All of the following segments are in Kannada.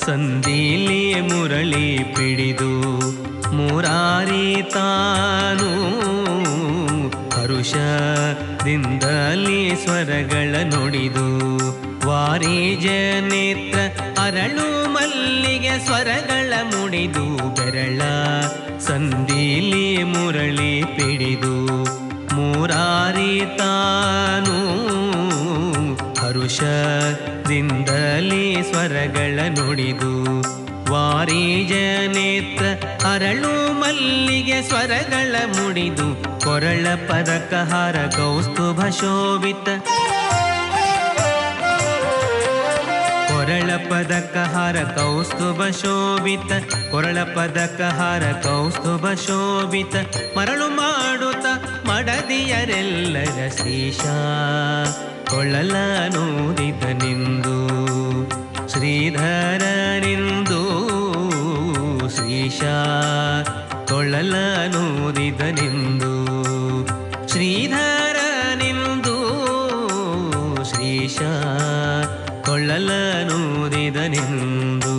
ಸಂದಿಲಿ ಮುರಳಿ ಪಿಡಿದು ಮುರಾರಿ ತಾನು ಹರುಷದಿಂದಲಿ ಸ್ವರಗಳ ನುಡಿದು ವಾರಿಜ ನೇತ್ರ ಅರಳು ಮಲ್ಲಿಗೆ ಸ್ವರಗಳ ಮುಡಿದು ಬೆರಳ ಸಂದಿಲಿ ಮುರಳಿ ಪಿಡಿದು ಮುರಾರಿ ತಾನು ಹರುಷದಿಂದಲಿ ಸ್ವರಗಳ ನುಡಿದು ವಾರಿಜ ನೇತ್ರ ಅರಳು ಮಲ್ಲಿಗೆ ಸ್ವರಗಳ ಮುಡಿದು ಕೊರಳ ಪದಕಹಾರ ಕೌಸ್ತುಭ ಶೋಭಿತ ಕೊರಳ ಪದಕಹಾರ ಕೌಸ್ತುಭ ಶೋಭಿತ ಕೊರಳ ಪದಕಹಾರ ಕೌಸ್ತುಭ ಶೋಭಿತ ಮರಳು ಮಾಡುತ್ತ ಮಡದಿಯರೆಲ್ಲರ ಶ್ರೀಶ ಕೊಳ್ಳಲ ನೂರಿದ ನಿಂದು ಶ್ರೀಧರನಿಂದು ಶ್ರೀಶ ಕೊಳ್ಳಲ ನೂರಿದ ನಿಂದು ಶ್ರೀಧರನಿಂದು ಶ್ರೀಶ ಕೊಳ್ಳಲ ನೂರಿದ ನಿಂದು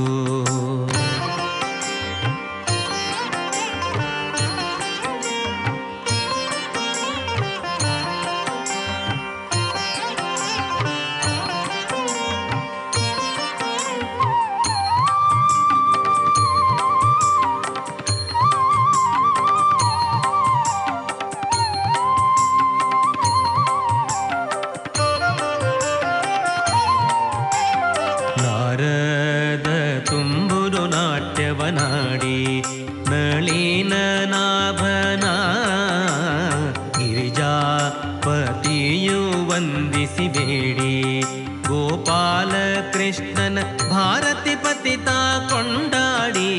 ನಾಡಿ ನಳಿನ ನಾಭನ ಗಿರಿಜಾಪತಿಯು ವಂದಿಸಿ ಬೇಡಿ ಗೋಪಾಲ ಕೃಷ್ಣನ ಭಾರತಿ ಪತಿತ ಕೊಂಡಾಡಿ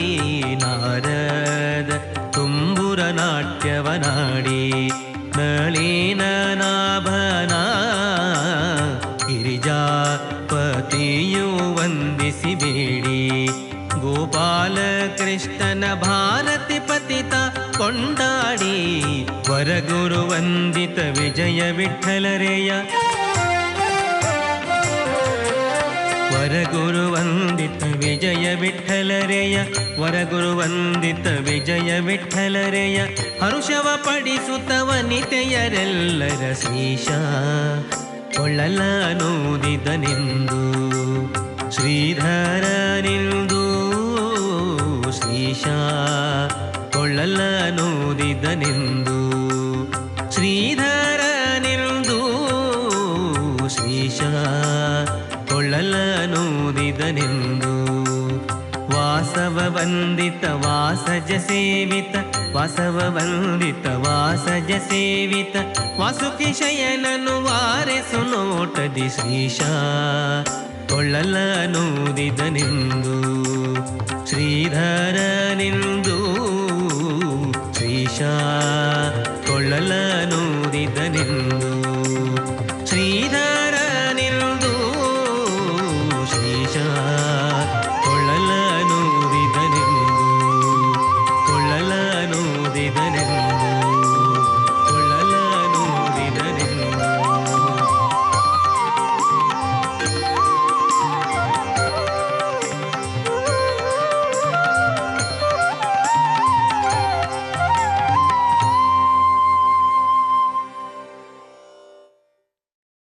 ನಾರದ ತುಂಬುರ ನಾಟ್ಯವನಾಡಿ ನಳಿನ ನಾಭನ ಗಿರಿಜಾಪತಿಯು ವಂದಿಸಿ ಬೇಡಿ ಗೋಪಾಲ ಕೃಷ್ಣನ ಭಾರತಿ ಪತಿತ ಕೊಂಡಾಡಿ ವರಗುರು ವಂದಿತ ವಿಜಯ ವಿಠ್ಠಲರೆಯ ವರಗುರು ವಂದಿತ ವಿಜಯ ವಿಠ್ಠಲರೆಯ ವರಗುರು ವಂದಿತ ವಿಜಯ ವಿಠ್ಠಲರೆಯ ಹರುಷವ ಪಡಿಸುತ್ತ ವನಿತೆಯರೆಲ್ಲರ ಶ್ರೀಶ ಕೊಳ್ಳಲ ನೂದಿದನೆಂದು ಶ್ರೀಧರನಿಂದು ಶ್ರೀಶ ಕೊಳ್ಳಲ ನೂದಿದನೆಂದು ಶ್ರೀಧರನಿಂದು ಶ್ರೀಶ ಕೊಳ್ಳಲ ನೂದಿದನೆಂದು ವಾಸವ ವಂದಿತ ವಾಸಜ ಸೇವಿತ ವಾಸವ ವಂದಿತ ವಾಸಜ ಸೇವಿತ ವಾಸುಕಿ ಶಯನನು ವಾರೆಸು ನೋಟದಿ ಶ್ರೀಶ ಕೊಳ್ಳಲ ನೂದಿದನೆಂದು ಶ್ರೀಧರ